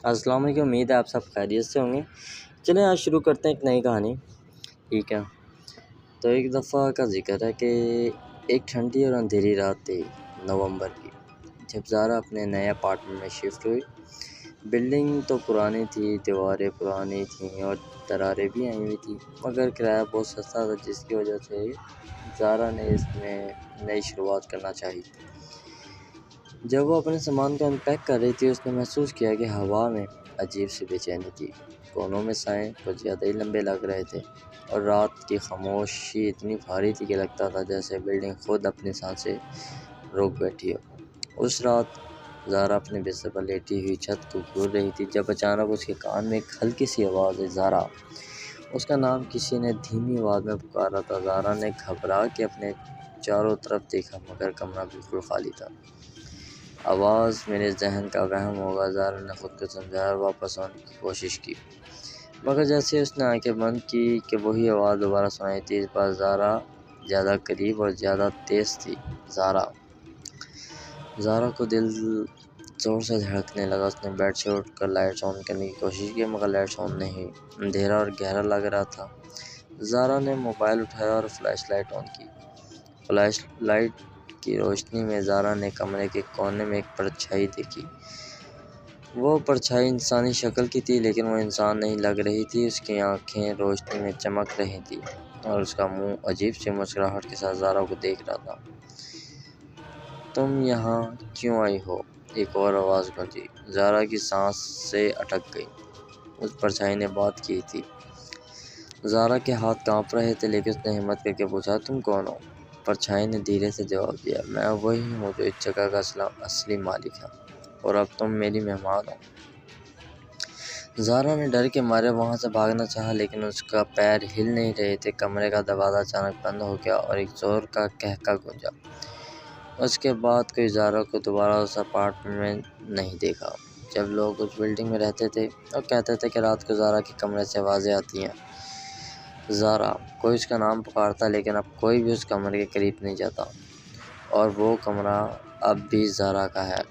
السلام علیکم، امید ہے آپ سب خیریت سے ہوں گے۔ چلیں آج شروع کرتے ہیں ایک نئی کہانی، ٹھیک ہے۔ تو ایک دفعہ کا ذکر ہے کہ ایک ٹھنڈی اور اندھیری رات تھی، نومبر کی، جب زارا اپنے نئے اپارٹمنٹ میں شفٹ ہوئی۔ بلڈنگ تو پرانی تھی، دیواریں پرانی تھیں اور دراریں بھی آئی ہوئی تھیں، مگر کرایہ بہت سستا تھا، جس کی وجہ سے زارا نے اس میں نئی شروعات کرنا چاہی۔ جب وہ اپنے سامان کو انپیک کر رہی تھی، اس نے محسوس کیا کہ ہوا میں عجیب سی بے چینی تھی۔ کونوں میں سائے کچھ زیادہ ہی لمبے لگ رہے تھے اور رات کی خاموشی اتنی بھاری تھی کہ لگتا تھا جیسے بلڈنگ خود اپنی سانسیں روک بیٹھی ہو۔ اس رات زارا اپنے بستر پر لیٹی ہوئی چھت کو گھور رہی تھی جب اچانک اس کے کان میں ایک ہلکی سی آواز آئی، زارا۔ اس کا نام کسی نے دھیمی آواز میں پکارا تھا۔ زارا نے گھبرا کے اپنے چاروں طرف دیکھا، مگر کمرہ بالکل خالی تھا۔ آواز میرے ذہن کا وہم ہوگا، زارا نے خود کو سمجھایا اور واپس آنے کی کوشش کی، مگر جیسے اس نے آنکھیں بند کی کہ وہی آواز دوبارہ سنائی دی۔ اس بار زارا زیادہ قریب اور زیادہ تیز تھی۔ زارا کو دل زور سے دھڑکنے لگا۔ اس نے بیڈ سے اٹھ کر لائٹس آن کرنے کی کوشش کی، مگر لائٹس آن نہیں ہوئی۔ اندھیرا اور گہرا لگ رہا تھا۔ زارا نے موبائل اٹھایا اور فلیش لائٹ آن کی۔ فلیش لائٹ کی روشنی میں زارا نے کمرے کے کونے میں ایک پرچھائی دیکھی۔ وہ پرچھائی انسانی شکل کی تھی، لیکن وہ انسان نہیں لگ رہی تھی۔ اس کی آنکھیں روشنی میں چمک رہی تھیں اور اس کا منہ عجیب سی مسکراہٹ کے ساتھ زارا کو دیکھ رہا تھا۔ تم یہاں کیوں آئی ہو؟ ایک اور آواز گونجی۔ زارا کی سانسیں اٹک گئیں۔ اس پرچھائی نے بات کی تھی۔ زارا کے ہاتھ کانپ رہے تھے، لیکن اس نے ہمت کر کے پوچھا، تم کون ہو؟ پرچھائی نے دھیرے سے جواب دیا، میں وہی ہوں جو اس جگہ کا اصلی مالک ہے، اور اب تم میری مہمان ہو۔ زارا نے ڈر کے مارے وہاں سے بھاگنا چاہا، لیکن اس کا پیر ہل نہیں رہے تھے۔ کمرے کا دروازہ اچانک بند ہو گیا اور ایک زور کا قہقہ گونجا۔ اس کے بعد کوئی زارا کو دوبارہ اس اپارٹمنٹ میں نہیں دیکھا۔ جب لوگ اس بلڈنگ میں رہتے تھے، وہ کہتے تھے کہ رات کو زارا کے کمرے سے آوازیں آتی ہیں۔ زارا، کوئی اس کا نام پکارتا، لیکن اب کوئی بھی اس کمرے کے قریب نہیں جاتا، اور وہ کمرہ اب بھی زارا کا ہے۔